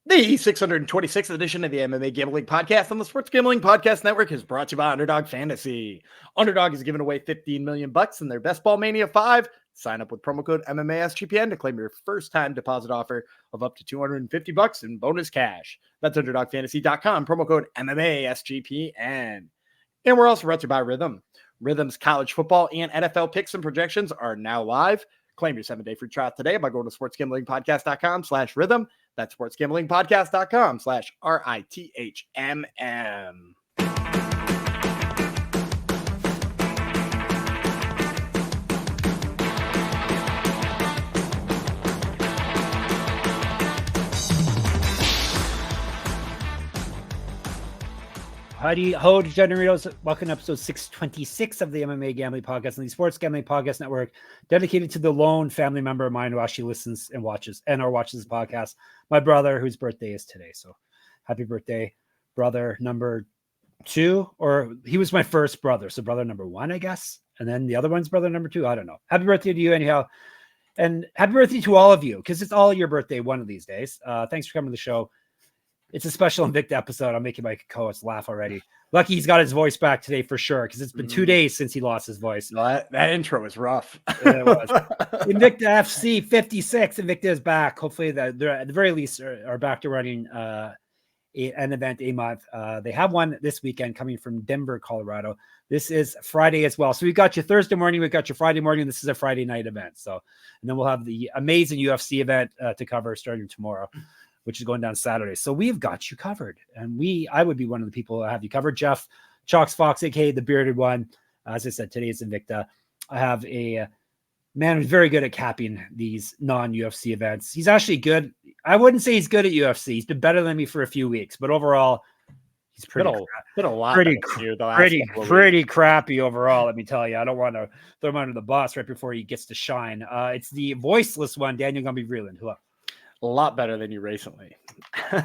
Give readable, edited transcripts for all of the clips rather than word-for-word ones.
The 626th edition of the MMA Gambling Podcast on the Sports Gambling Podcast Network is brought to you by Underdog Fantasy. Underdog is giving away $15 million in their Best Ball Mania 5. Sign up with promo code MMASGPN to claim your first-time deposit offer of up to $250 in bonus cash. That's UnderdogFantasy.com, promo code MMASGPN. And we're also brought to you by Rhythm. Rhythm's college football and NFL picks and projections are now live. Claim your 7-day free trial today by going to sportsgamblingpodcast.com/rhythm. That's sportsgamblingpodcast.com/RITHMM. Howdy, ho, Degenerados. Welcome to episode 626 of the MMA Gambling Podcast on the Sports Gambling Podcast Network, dedicated to the lone family member of mine who actually listens and watches this podcast, my brother, whose birthday is today. So happy birthday, brother number 2, or he was my first brother. So brother number 1, I guess. And then the other one's brother number 2. I don't know. Happy birthday to you anyhow. And happy birthday to all of you, because it's all your birthday one of these days. Thanks for coming to the show. It's a special Invicta episode. I'm making my co-host laugh already. Lucky he's got his voice back today for sure, because it's been 2 days since he lost his voice. No, that intro was rough. It was. Invicta FC 56. Invicta is back. Hopefully, they're at the very least are back to running an event a month. They have one this weekend coming from Denver, Colorado. This is Friday as well. So we've got you Thursday morning. We've got you Friday morning. This is a Friday night event. So, and then we'll have the amazing UFC event to cover starting tomorrow, which is going down Saturday. So we've got you covered. And I would be one of the people that have you covered. Jeff Chalks Fox, aka the bearded one. As I said, today is Invicta. I have a man who's very good at capping these non-UFC events. He's actually good. I wouldn't say he's good at UFC. He's been better than me for a few weeks, but overall, he's pretty crappy overall. Let me tell you, I don't want to throw him under the bus right before he gets to shine. It's the voiceless one, Daniel Gumby Vreeland. Hello. A lot better than you recently.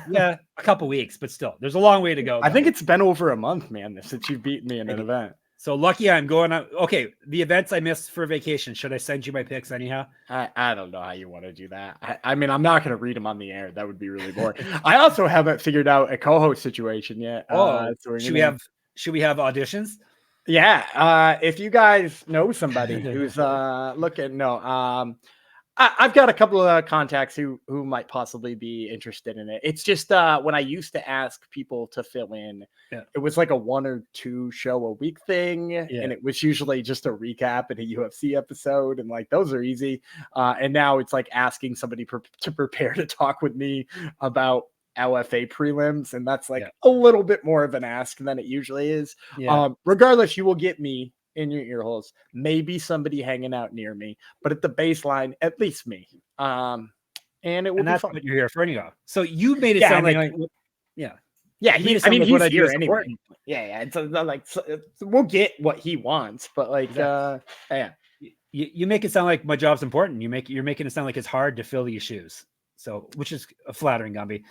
Yeah, a couple weeks, but still, there's a long way to go. I think it's been over a month, man, since you've beaten me in an event. So lucky I'm going on. Okay, the events I missed for vacation. Should I send you my picks anyhow? I don't know how you want to do that. I mean, I'm not going to read them on the air. That would be really boring. I also haven't figured out a co-host situation yet. So should we have auditions? Yeah. If you guys know somebody who's looking, I've got a couple of contacts who might possibly be interested in it. It's just when I used to ask people to fill in, It was like a 1 or 2 show a week thing. And it was usually just a recap and a UFC episode. And like, those are easy. And now it's like asking somebody to prepare to talk with me about LFA prelims. And that's like a little bit more of an ask than it usually is. Regardless, you will get me in your ear holes, maybe somebody hanging out near me, but at the baseline, at least me. And it will be fun. What you're here for anyhow. So you made it sound like he's here anyway. It's like we'll get what he wants, but like you make it sound like my job's important. You're making it sound like it's hard to fill these shoes. So, which is flattering, Gumby.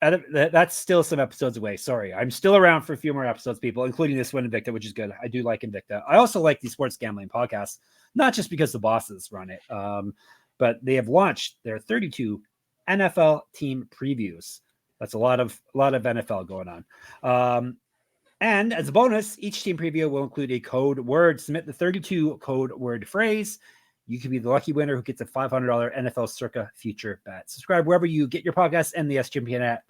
That's still some episodes away. Sorry. I'm still around for a few more episodes, people, including this one, Invicta, which is good. I do like Invicta. I also like the sports gambling podcasts, not just because the bosses run it, but they have launched their 32 NFL team previews. That's a lot of NFL going on. And as a bonus, each team preview will include a code word. Submit the 32 code word phrase. You can be the lucky winner who gets a $500 NFL Circa future bet. Subscribe wherever you get your podcasts and the SGPN app,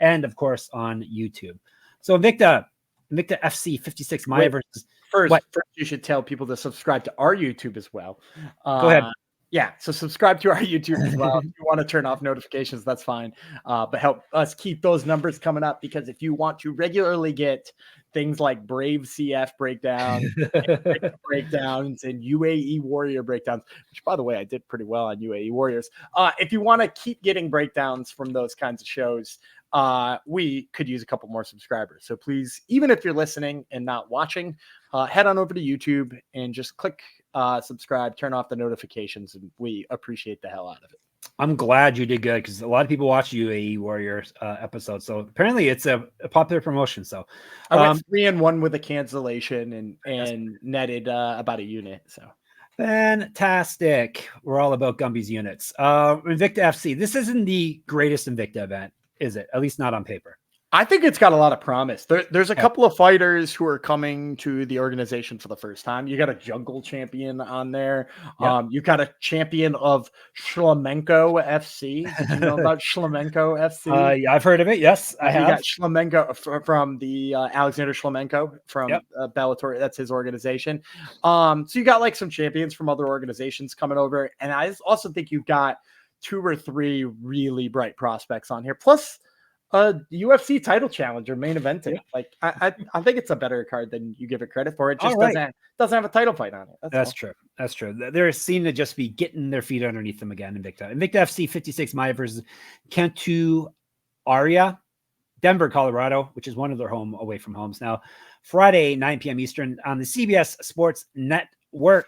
and of course on YouTube. So Invicta FC 56 Maia versus first you should tell people to subscribe to our YouTube as well. Go ahead. Yeah, so subscribe to our YouTube as well. If you want to turn off notifications, that's fine. But help us keep those numbers coming up, because if you want to regularly get things like Brave CF breakdowns, breakdowns, and UAE Warrior breakdowns, which, by the way, I did pretty well on UAE Warriors. If you want to keep getting breakdowns from those kinds of shows, we could use a couple more subscribers. So please, even if you're listening and not watching, head on over to YouTube and just click subscribe, turn off the notifications, and we appreciate the hell out of it. I'm glad you did good, because a lot of people watch UAE Warriors episodes. So apparently it's a popular promotion. So I went 3-1 with a cancellation and netted about a unit. So Fantastic. We're all about Gumby's units. Invicta FC. This isn't the greatest Invicta event, is it? At least not on paper. I think it's got a lot of promise. There's a couple of fighters who are coming to the organization for the first time. You got a jungle champion on there. Yep. You got a champion of Flamenco FC. Do you know about Flamenco FC? Yeah, I've heard of it. Yes, I have. You got Flamenco from the Alexander Flamenco from Bellator. That's his organization. So you got like some champions from other organizations coming over. And I also think you've got 2 or 3 really bright prospects on here. Plus, UFC title challenger main eventing. Like I think it's a better card than you give it credit for. It just doesn't have a title fight on it. That's true. That's true. They're seen to just be getting their feet underneath them again. Invicta FC 56 Maia versus Cantuária, Denver, Colorado, which is one of their away from homes now. Friday 9 p.m. Eastern on the CBS Sports Network.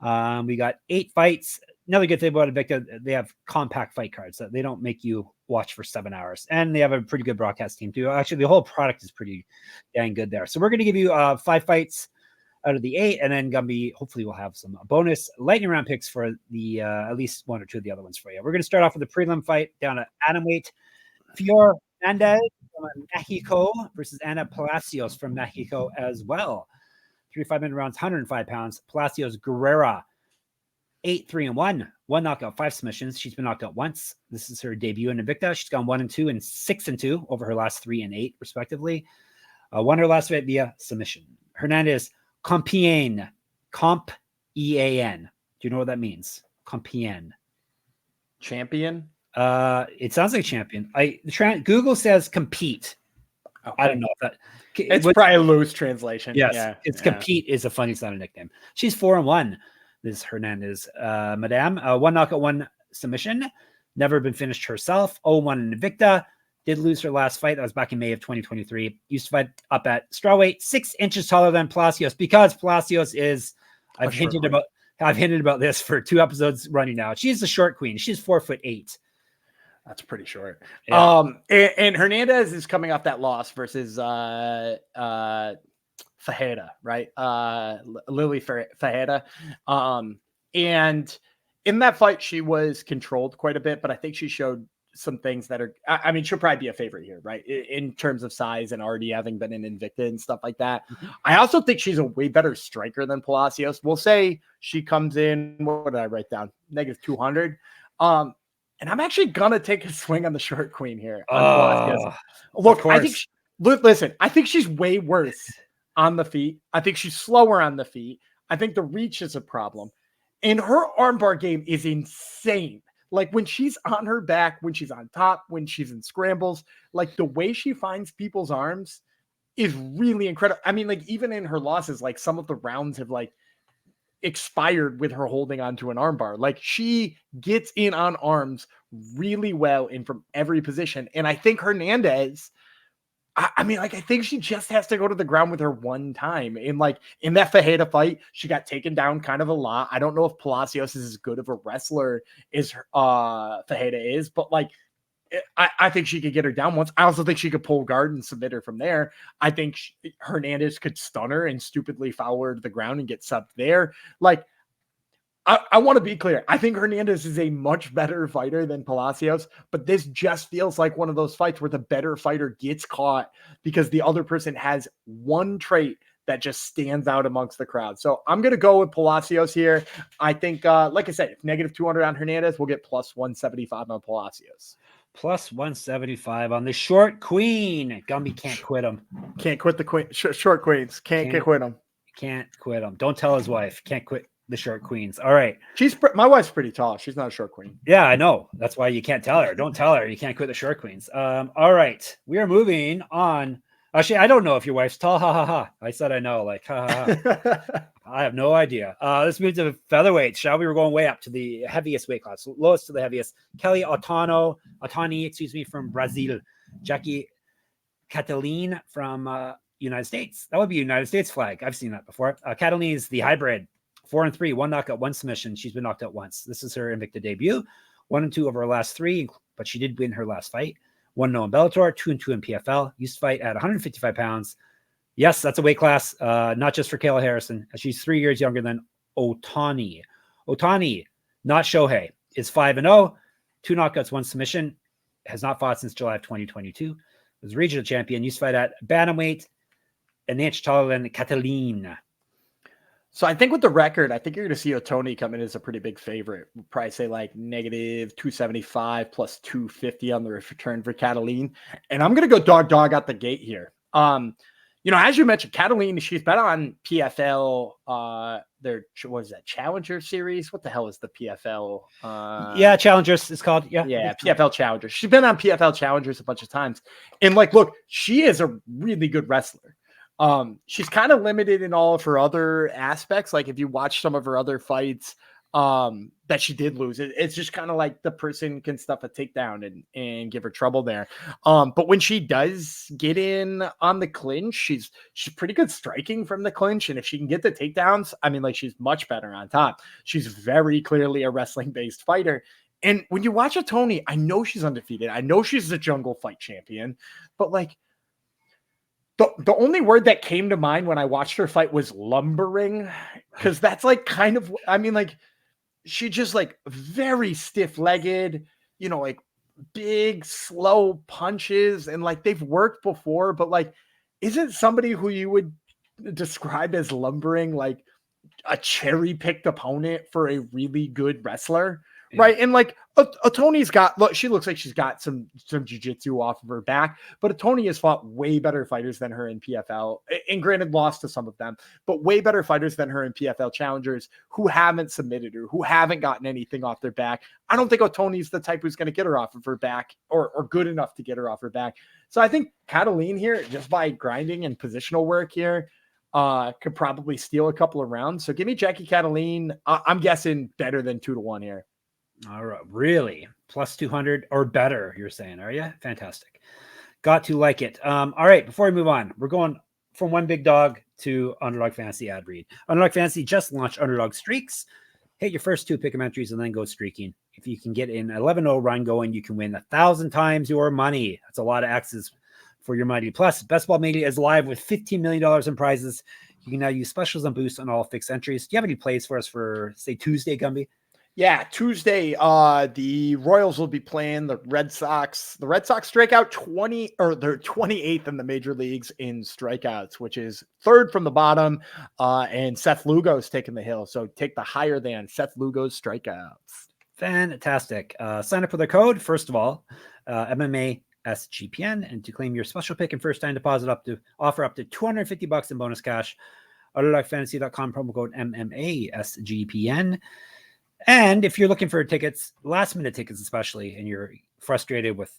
We got 8 fights. Another good thing about Invicta, they have compact fight cards that they don't make you watch for 7 hours. And they have a pretty good broadcast team too. Actually, the whole product is pretty dang good there. So we're going to give you 5 fights out of the 8. And then Gumby, hopefully we'll have some bonus lightning round picks for the at least 1 or 2 of the other ones for you. We're going to start off with the prelim fight down at atomweight. Flor Hernandez from Mexico versus Ana Palacios from Mexico as well. 3 5-minute rounds, 105 pounds. Palacios Guerrera. 8-3-1, 1 knockout, 5 submissions. She's been knocked out once. This is her debut in Invicta. She's gone 1-2 and 6-2 over her last 3 and 8, respectively. Won her last fight via submission. Hernandez, Compiègne, Comp-E-A-N. Do you know what that means? Compiègne. Champion? It sounds like champion. Google says compete. Okay. I don't know if that. It's probably a loose translation. Yes, compete is a funny sounding nickname. She's 4-1. This is Hernandez, Madame. 1 knockout, 1 submission. Never been finished herself. 0-1 in Invicta. Did lose her last fight. That was back in May of 2023. Used to fight up at strawweight, 6 inches taller than Palacios, because Palacios is. I've hinted about this for 2 episodes running now. She's the short queen. She's 4'8". That's pretty short. Yeah. And Hernandez is coming off that loss versus Fajeda, right? Lily Fajeda. And in that fight, she was controlled quite a bit, but I think she showed some things that are, I mean, she'll probably be a favorite here, right? In terms of size and already having been in Invicta and stuff like that. Mm-hmm. I also think she's a way better striker than Palacios. We'll say she comes in, what did I write down? -200. And I'm actually going to take a swing on the short queen here. Look, I think she's way worse on the feet. I think she's slower on the feet. I think the reach is a problem. And her armbar game is insane. Like when she's on her back, when she's on top, when she's in scrambles, like the way she finds people's arms is really incredible. I mean, like even in her losses, like some of the rounds have like expired with her holding onto an armbar. Like she gets in on arms really well and from every position. And I think Hernandez, I mean, like, I think she just has to go to the ground with her one time. And like in that Fajeda fight, she got taken down kind of a lot. I don't know if Palacios is as good of a wrestler as Fajeda is, but like, I think she could get her down once. I also think she could pull guard and submit her from there. I think Hernandez could stun her and stupidly foul her to the ground and get subbed there. Like, I want to be clear. I think Hernandez is a much better fighter than Palacios, but this just feels like one of those fights where the better fighter gets caught because the other person has one trait that just stands out amongst the crowd. So I'm going to go with Palacios here. I think, like I said, if -200 on Hernandez, we'll get +175 on Palacios. +175 on the short queen. Gumby can't quit him. Can't quit the queen. Short queens. Can't quit them. Can't quit him. Don't tell his wife. Can't quit the short queens. All right. My wife's pretty tall. She's not a short queen. Yeah, I know. That's why you can't tell her. Don't tell her. You can't quit the short queens. All right. We are moving on. Actually, I don't know if your wife's tall. Ha ha ha. I said I know. Like ha ha ha. I have no idea. Let's move to featherweight, shall we? We're going way up to the heaviest weight class, lowest to the heaviest. Kelly Ottoni, from Brazil. Jackie Cataline from United States. That would be a United States flag. I've seen that before. Cataline is the hybrid. 4-3, 1 knockout, 1 submission. She's been knocked out once. This is her Invicta debut. 1-2 over her last 3, but she did win her last fight. 1-0 in Bellator, 2-2 in PFL. Used to fight at 155 pounds. Yes, that's a weight class, not just for Kayla Harrison. She's 3 years younger than Ottoni. Ottoni, not Shohei, is 5-0, 2 knockouts, 1 submission. Has not fought since July of 2022. Was regional champion. Used to fight at bantamweight, an inch taller than Cataline. So I think with the record, I think you're going to see Ottoni come in as a pretty big favorite. We'll probably say like negative 275 plus 250 on the return for Cataline. And I'm going to go dog out the gate here. As you mentioned, Cataline, she's been on PFL, their, what is that, Challenger Series? What the hell is the PFL? Challengers is called. Yeah, PFL Challengers. She's been on PFL Challengers a bunch of times. And look, she is a really good wrestler. She's kind of limited in all of her other aspects. Like if you watch some of her other fights, that she did lose, it's just kind of like the person can stuff a takedown and give her trouble there. But when she does get in on the clinch, she's pretty good striking from the clinch. And if she can get the takedowns, I mean, she's much better on top. She's very clearly a wrestling based fighter. And when you watch Ottoni, I know she's undefeated. I know she's the jungle fight champion, but the only word that came to mind when I watched her fight was lumbering, because that's she just very stiff-legged, big, slow punches, and they've worked before, but isn't somebody who you would describe as lumbering a cherry-picked opponent for a really good wrestler? Yeah. Right. And Ottoni's she looks like she's got some jiu-jitsu off of her back, but Ottoni has fought way better fighters than her in PFL, and granted lost to some of them, but way better fighters than her in PFL challengers who haven't submitted her, who haven't gotten anything off their back. I don't think Ottoni's the type who's going to get her off of her back or good enough to get her off her back. So I think Cataline here, just by grinding and positional work here, could probably steal a couple of rounds. So give me Jackie Cataline. I'm guessing better than 2-1 here. All right, really? Plus 200 or better, you're saying, are you? Fantastic. Got to like it. All right, before we move on, we're going from one big dog to Underdog Fantasy ad read. Underdog Fantasy just launched Underdog Streaks. Hit your first 2 pick'em entries and then go streaking. If you can get an 11-0 run going, you can win 1,000 times your money. That's a lot of X's for your money. Plus, Best Ball Mania is live with $15 million in prizes. You can now use specials and boosts on all fixed entries. Do you have any plays for us for, say, Tuesday, Gumby? Yeah, Tuesday, the Royals will be playing the Red Sox. The Red Sox strike out they're 28th in the major leagues in strikeouts, which is 3rd from the bottom. And Seth Lugo's taking the hill. So take the higher than Seth Lugo's strikeouts. Fantastic. Sign up for the code, first of all, MMA SGPN, and to claim your special pick and first time deposit offer up to $250 in bonus cash. Underdogfantasy.com, promo code MMA SGPN. And if you're looking for tickets, last minute tickets especially, and you're frustrated with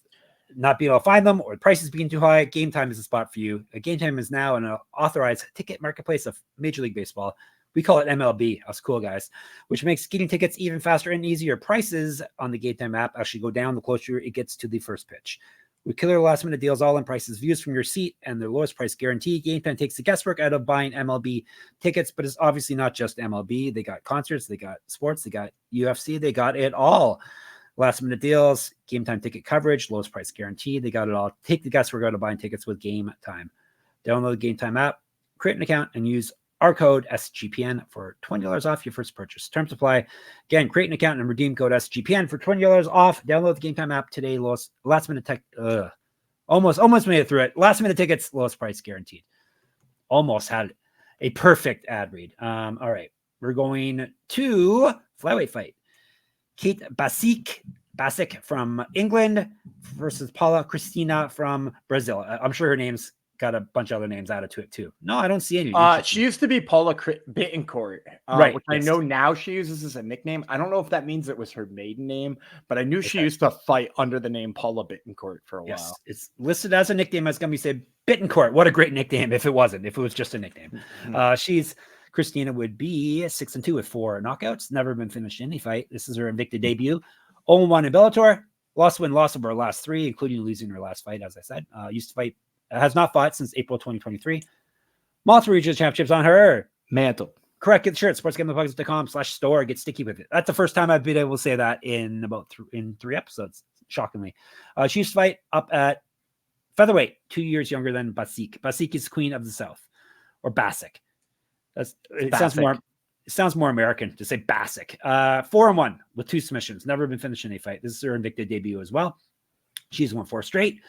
not being able to find them or the prices being too high, Game Time is the spot for you. Game Time is now an authorized ticket marketplace of Major League Baseball. We call it MLB, us cool guys, which makes getting tickets even faster and easier. Prices on the Game Time app actually go down the closer it gets to the first pitch. With killer last minute deals, all in prices, views from your seat, and their lowest price guarantee. Game Time takes the guesswork out of buying MLB tickets, but it's obviously not just MLB. They got concerts, they got sports, they got UFC, they got it all. Last minute deals, Game Time ticket coverage, lowest price guarantee. They got it all. Take the guesswork out of buying tickets with Game Time. Download the Game Time app, create an account, and use our code SGPN for $20 off your first purchase. Terms apply. Again, create an account and redeem code SGPN for $20 off. Download the Game Time app today. Last minute almost made it through it. Last minute tickets, lowest price guaranteed. Almost had a perfect ad read. All right, we're going to flyweight fight. Kate Bacik from England versus Paula Cristina from Brazil. I'm sure her name's got a bunch of other names added to it too. No, I don't see any. She used to be Paula Bittencourt, right? Which yes. I know now she uses as a nickname. I don't know if that means it was her maiden name, but I knew she used to fight under the name Paula Bittencourt for a while. It's listed as a nickname. As gonna be said, Bittencourt. What a great nickname! If it was just a nickname. Mm-hmm. Cristina would be 6-2 with 4 knockouts. Never been finished in any fight. This is her Invicta debut. 0-1 in Bellator. Loss of her last 3, including losing her last fight. As I said, used to fight. Has not fought since April 2023. Multiple regional championships on her mantle. Correct. Get the shirt. sportsgamblingpockets.com/store. Get sticky with it. That's the first time I've been able to say that in about 3 episodes. Shockingly, she used to fight up at featherweight, 2 years younger than Bacik. Bacik is Queen of the South, or Bacik. It sounds more American to say Bacik. 4-1 with 2 submissions. Never been finished in a fight. This is her Invicta debut as well. She's won 4 straight.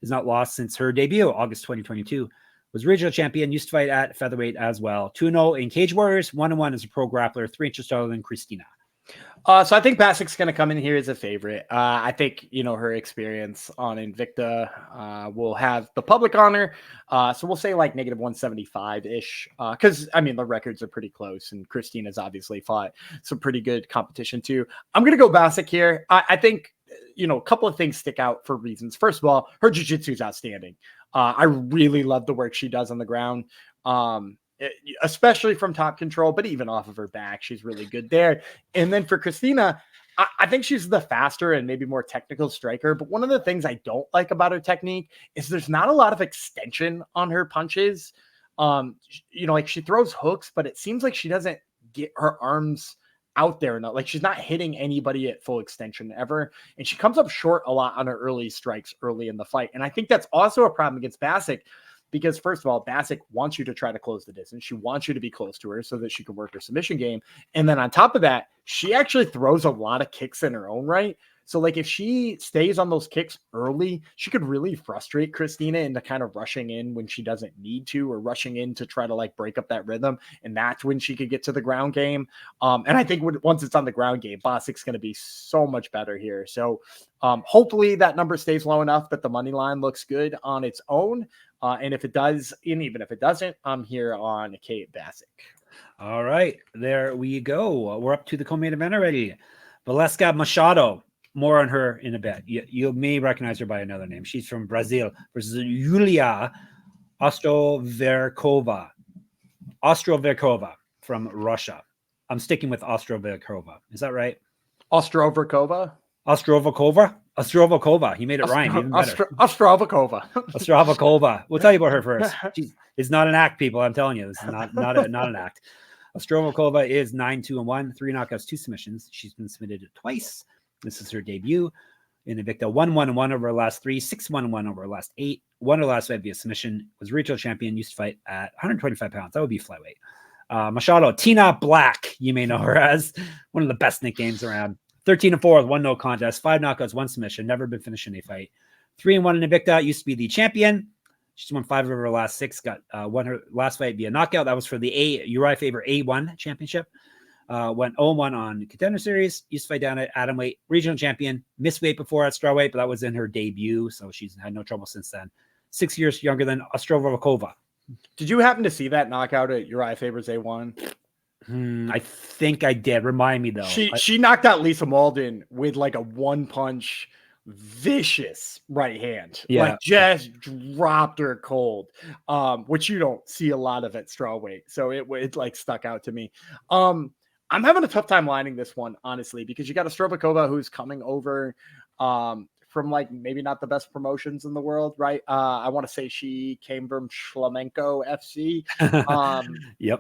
Has not lost since her debut, August 2022. Was regional champion. Used to fight at featherweight as well. 2-0 in Cage Warriors. 1-1 as a pro grappler. 3 inches taller than Cristina. So I think Bacik's going to come in here as a favorite. I think, her experience on Invicta will have the public on her. So we'll say like negative 175-ish. Because, the records are pretty close. And Cristina's obviously fought some pretty good competition too. I'm going to go Bacik here. I think, a couple of things stick out for reasons. First of all, her jiu-jitsu is outstanding. I really love the work she does on the ground. Especially from top control, but even off of her back, she's really good there. And then for Cristina, I think she's the faster and maybe more technical striker. But one of the things I don't like about her technique is there's not a lot of extension on her punches. Like she throws hooks, but it seems like she doesn't get her arms out there enough. Like she's not hitting anybody at full extension ever. And she comes up short a lot on her early strikes early in the fight. And I think that's also a problem against Bacik. Because first of all, Bacik wants you to try to close the distance. She wants you to be close to her so that she can work her submission game. And then on top of that, she actually throws a lot of kicks in her own right. So like if she stays on those kicks early, she could really frustrate Cristina into kind of rushing in when she doesn't need to, or rushing in to try to like break up that rhythm. And that's when she could get to the ground game. And I think once it's on the ground game, Bacik's going to be so much better here. So hopefully that number stays low enough that the money line looks good on its own. And if it does, and even if it doesn't, I'm here on Kate Bacik. All right, there we go. We're up to the co-main event already. Valesca Machado. More on her in a bit. You may recognize her by another name. She's from Brazil versus Yulia Ostroverkhova from Russia. I'm sticking with Ostroverkhova. Is that right? Ostroverkhova. He made it rhyme. Even better. Ostroverkhova. We'll tell you about her first. It's not an act, people. I'm telling you, this is not an act. Ostroverkhova is 9-2-1, 3 knockouts, 2 submissions. She's been submitted twice. This is her debut in Invicta. 1-1-1 over her last 3, 6-1-1 over her last 8. Won her last fight via submission. Was regional champion. Used to fight at 125 pounds. That would be flyweight. Machado, Tina Black. You may know her as one of the best nicknames around. 13-4 with 1 no contest, 5 knockouts, 1 submission. Never been finished in a fight. 3-1 in Invicta. Used to be the champion. She's won 5 of her last 6. Got won her last fight via knockout. That was for the Uriah Faber A1 championship. Went 0-1 on Contender Series. Used to fight down at atomweight. Regional champion. Missed weight before at strawweight, but that was in her debut, so she's had no trouble since then. 6 years younger than Ostroverkhova. Did you happen to see that knockout at Uriah Faber's A1? I think I did. Remind me though. She knocked out Lisa Malden with like a 1-punch, vicious right hand. Yeah. Like just dropped her cold, which you don't see a lot of at strawweight. So it like stuck out to me. I'm having a tough time lining this one, honestly, because you got Ostroverkhova who's coming over from like maybe not the best promotions in the world, right? I want to say she came from Flamenco FC. Yep.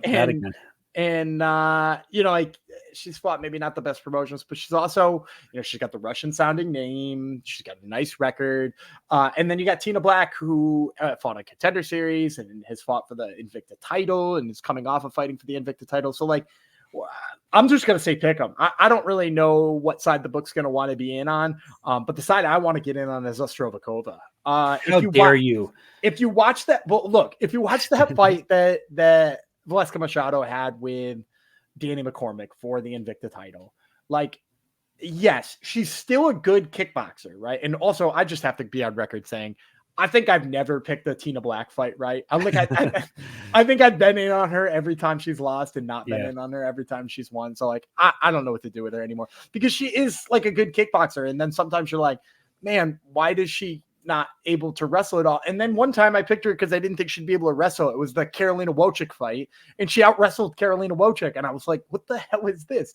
And like she's fought maybe not the best promotions, but she's also, she's got the Russian sounding name. She's got a nice record. And then you got Tina Black, who fought on Contender Series and has fought for the Invicta title and is coming off of fighting for the Invicta title. So like, I'm just going to say pick them. I don't really know what side the book's going to want to be in on. But the side I want to get in on is Ostroverkhova. How dare you? If you watch that, well, look, if you watch that fight that Valesca Machado had with Danny McCormick for the Invicta title, like, yes, she's still a good kickboxer, right? And also, I just have to be on record saying, I think I've never picked the Tina Black fight, right? I think I've been in on her every time she's lost and not been in on her every time she's won. So like, I don't know what to do with her anymore because she is like a good kickboxer. And then sometimes you're like, man, why does she not able to wrestle at all? And then one time I picked her because I didn't think she'd be able to wrestle. It was the Karolina Wojcik fight, and she out wrestled Karolina Wojcik, and I was like, what the hell is this?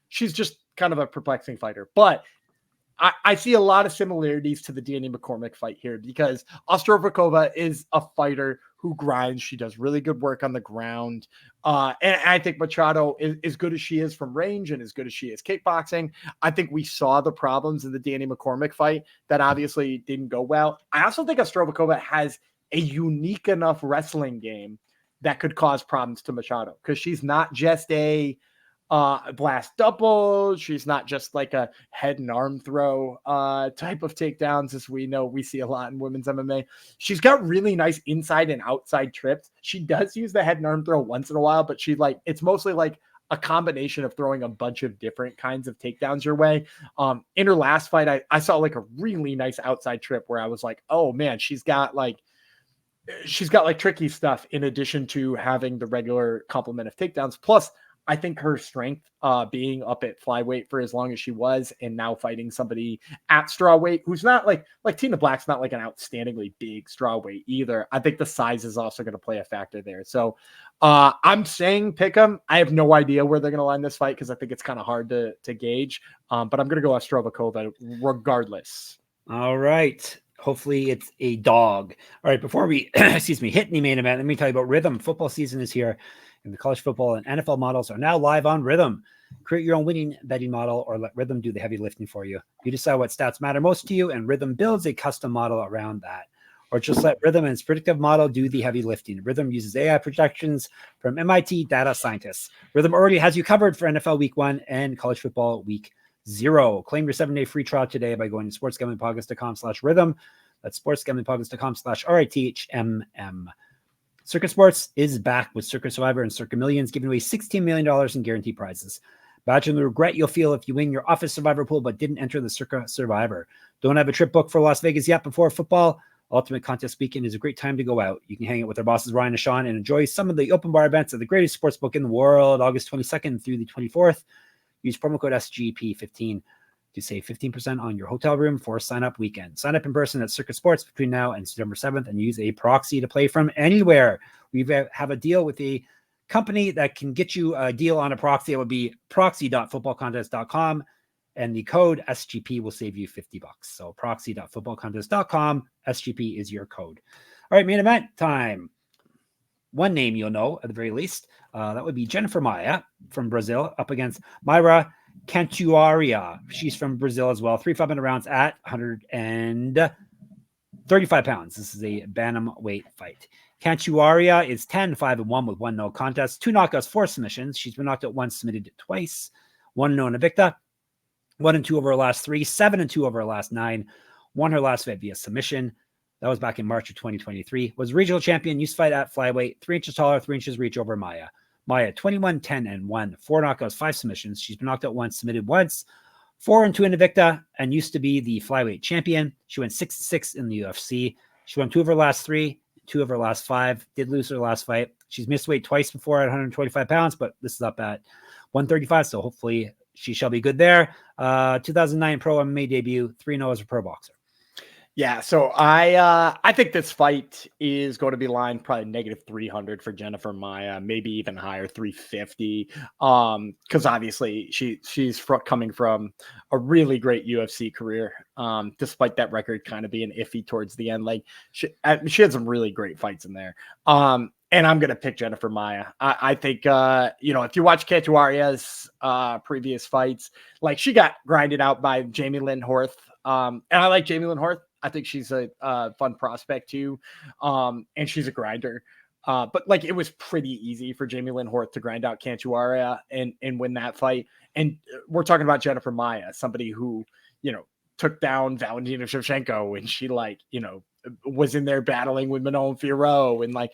She's just kind of a perplexing fighter, but I see a lot of similarities to the Danny McCormick fight here because Ostroverkhova is a fighter who grinds. She does really good work on the ground. And I think Machado is as good as she is from range and as good as she is kickboxing. I think we saw the problems in the Danny McCormick fight that obviously didn't go well. I also think Ostroverkhova has a unique enough wrestling game that could cause problems to Machado, because she's not just a blast double. She's not just like a head and arm throw type of takedowns, as we know we see a lot in women's MMA. She's got really nice inside and outside trips. She does use the head and arm throw once in a while, but it's mostly like a combination of throwing a bunch of different kinds of takedowns your way. In her last fight, I saw like a really nice outside trip where I was like, oh man, she's got like tricky stuff in addition to having the regular complement of takedowns. Plus, I think her strength, being up at flyweight for as long as she was, and now fighting somebody at strawweight who's not like Tina Black's not like an outstandingly big strawweight either. I think the size is also going to play a factor there. So I'm saying pick them. I have no idea where they're going to line this fight because I think it's kind of hard to gauge. But I'm going to go Ostroverkhova regardless. All right. Hopefully it's a dog. All right. Before we, hit the main event, let me tell you about Rhythm. Football season is here, and the college football and NFL models are now live on Rhythm. Create your own winning betting model or let Rhythm do the heavy lifting for you. You decide what stats matter most to you, and Rhythm builds a custom model around that. Or just let Rhythm and its predictive model do the heavy lifting. Rhythm uses AI projections from MIT data scientists. Rhythm already has you covered for NFL Week 1 and college football Week 0. Claim your 7-day free trial today by going to sportsgamblingpodcast.com/rhythm. That's sportsgamblingpodcast.com/RITHMM. Circuit Sports is back with Circuit Survivor and Circuit Millions, giving away $16 million in guaranteed prizes. Imagine the regret you'll feel if you win your office Survivor pool but didn't enter the Circuit Survivor. Don't have a trip booked for Las Vegas yet before football? Ultimate Contest Weekend is a great time to go out. You can hang out with our bosses Ryan and Sean and enjoy some of the open bar events at the greatest sports book in the world, August 22nd through the 24th. Use promo code SGP15 to save 15% on your hotel room for sign-up weekend. Sign up in person at Circuit Sports between now and September 7th and use a proxy to play from anywhere. We have a deal with a company that can get you a deal on a proxy. It would be proxy.footballcontest.com, and the code SGP will save you $50. So proxy.footballcontest.com, SGP is your code. All right, main event time. One name you'll know at the very least. That would be Jennifer Maia from Brazil up against Mayra Cantuária. She's from Brazil as well. 3 5-minute rounds at 135 pounds. This is a bantamweight fight. Cantuária is 10-5-1 with 1 no contest, 2 knockouts, 4 submissions. She's been knocked out once, submitted twice. 1-0 in Invicta. 1-2 over her last 3, 7-2 over her last 9. Won her last fight via submission. That was back in March of 2023. Was regional champion. Used to fight at flyweight. 3 inches taller, 3 inches reach over Maia. Maia, 21-10-1, 4 knockouts, 5 submissions. She's been knocked out once, submitted once. 4-2 in Invicta, and used to be the flyweight champion. She went 6-6 in the UFC. She won 2 of her last 3, 2 of her last 5. Did lose her last fight. She's missed weight twice before at 125 pounds, but this is up at 135, so hopefully she shall be good there. 2009 pro MMA debut, 3-0 as a pro boxer. Yeah, so I think this fight is going to be lined probably -300 for Jennifer Maia, maybe even higher, 350. Because obviously she's coming from a really great UFC career. Despite that record kind of being iffy towards the end, like she had some really great fights in there. And I'm gonna pick Jennifer Maia. I think if you watch Cantuaria's previous fights, like she got grinded out by Jamie Lynn Horth. And I like Jamie Lynn Horth. I think she's a fun prospect too. And she's a grinder. But like it was pretty easy for Jamie Lynn Horth to grind out Cantuária and win that fight. And we're talking about Jennifer Maia, somebody who, took down Valentina Shevchenko, and she was in there battling with Manon Fiorot. And like,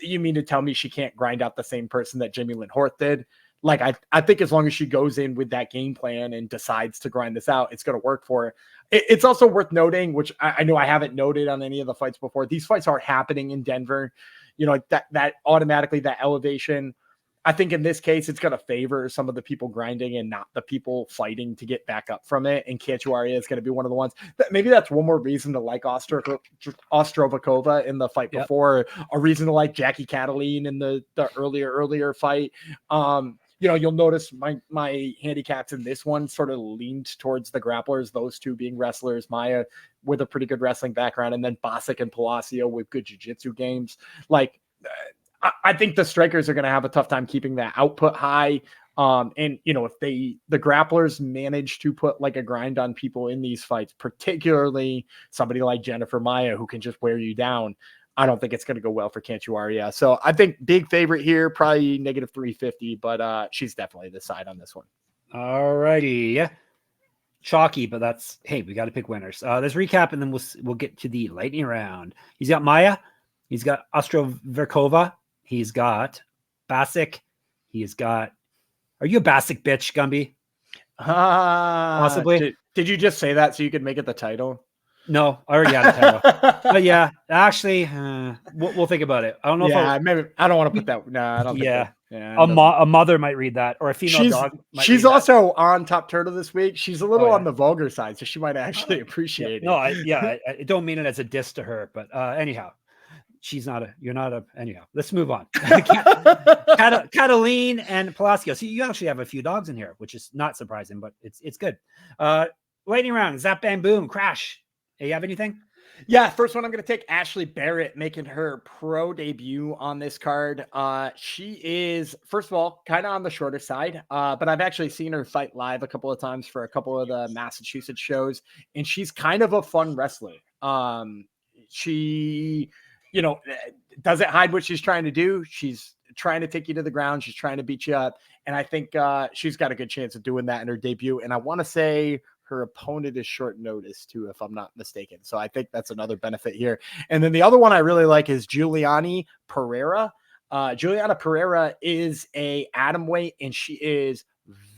you mean to tell me she can't grind out the same person that Jamie Lynn Horth did? Like, I think as long as she goes in with that game plan and decides to grind this out, it's going to work for her. It's also worth noting, which I know I haven't noted on any of the fights before, these fights are happening in Denver. That automatically, that elevation, I think in this case, it's going to favor some of the people grinding and not the people fighting to get back up from it. And Cantuária is going to be one of the ones maybe that's one more reason to like Ostroverkhova in the fight before, a reason to like Jackie Cataline in the earlier fight. You'll notice my handicaps in this one sort of leaned towards the grapplers, those two being wrestlers, Maia with a pretty good wrestling background, and then Bacik and Palacios with good jiu-jitsu games. Like, I think the strikers are going to have a tough time keeping that output high. And if the grapplers manage to put like a grind on people in these fights, particularly somebody like Jennifer Maia, who can just wear you down, I don't think it's going to go well for Cantuária. So I think big favorite here, probably negative 350, but she's definitely the side on this one. All righty. Chalky, but that's, hey, we got to pick winners. Let's recap, and then we'll get to the lightning round. He's got Maia. He's got Ostroverkhova. He's got Bacik. He's got, are you a Bacik bitch, Gumby? Possibly. Did you just say that so you could make it the title? No, I already had a title. But yeah, actually, we'll think about it. I don't know if maybe I don't want to put that. No, I don't. Yeah. Think a mother might read that, or a female dog might she's read also on Top Turtle this week. She's a little on the vulgar side, so she might actually appreciate it. No, I don't mean it as a diss to her, but anyhow, you're not a, anyhow, let's move on. Cataline and Palacios. So you actually have a few dogs in here, which is not surprising, but it's good. Lightning round, zap, bang, boom, crash. Hey, you have anything? Yeah, first one I'm going to take Ashley Barrett making her pro debut on this card. She is, first of all, kind of on the shorter side, but I've actually seen her fight live a couple of times for a couple of the Massachusetts shows, and she's kind of a fun wrestler. She, doesn't hide what she's trying to do. She's trying to take you to the ground. She's trying to beat you up, and I think she's got a good chance of doing that in her debut, and I want to say her opponent is short notice too, if I'm not mistaken. So I think that's another benefit here. And then the other one I really like is Juliana Pereira. Juliana Pereira is a atom weight, and she is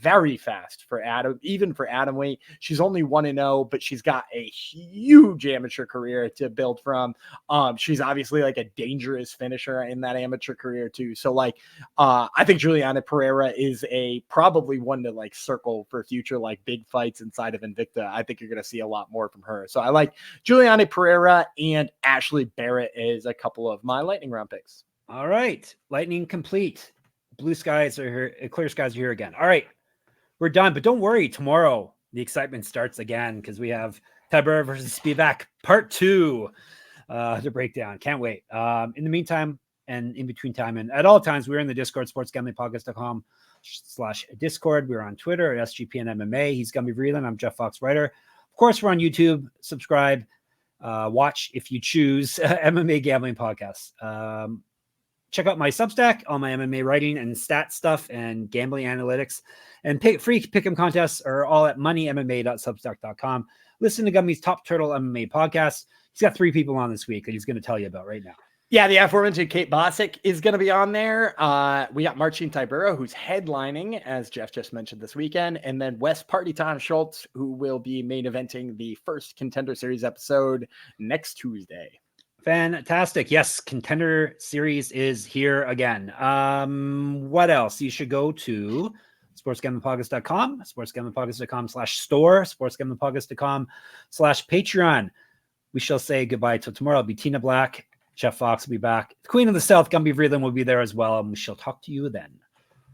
very fast for even for atom weight. She's only 1-0, but she's got a huge amateur career to build from. She's obviously like a dangerous finisher in that amateur career too. So I think Juliana Pereira is probably one to circle for future big fights inside of Invicta. I think you're going to see a lot more from her. So I like Juliana Pereira and Ashley Barrett as a couple of my lightning round picks. All right, lightning complete. Blue skies are here. Clear skies are here again. All right, we're done. But don't worry. Tomorrow, the excitement starts again because we have Tiber versus Spivak Part 2 to break down. Can't wait. In the meantime, and in between time, and at all times, we're in the Discord, sportsgamblingpodcast.com/Discord. We're on Twitter at SGPN MMA. He's Gumby Vreeland. I'm Jeff Fox Writer. Of course, we're on YouTube. Subscribe. Watch if you choose MMA Gambling Podcasts. Check out my Substack, all my MMA writing and stat stuff and gambling analytics, and free pick'em contests are all at moneymma.substack.com. Listen to Gummy's Top Turtle MMA podcast. He's got 3 people on this week that he's going to tell you about right now. Yeah, the aforementioned Kate Bacik is going to be on there. We got Marcin Tybura, who's headlining, as Jeff just mentioned, this weekend. And then Wes Party Time Schultz, who will be main eventing the first Contender Series episode next Tuesday. Fantastic. Yes, Contender Series is here again. What else? You should go to sportsgamblingpodcast.com, sportsgamblingpodcast.com/store, sportsgamblingpodcast.com/Patreon. We shall say goodbye till tomorrow. It'll be Tina Black. Jeff Fox will be back. The Queen of the South, Gumby Vreeland, will be there as well. And we shall talk to you then.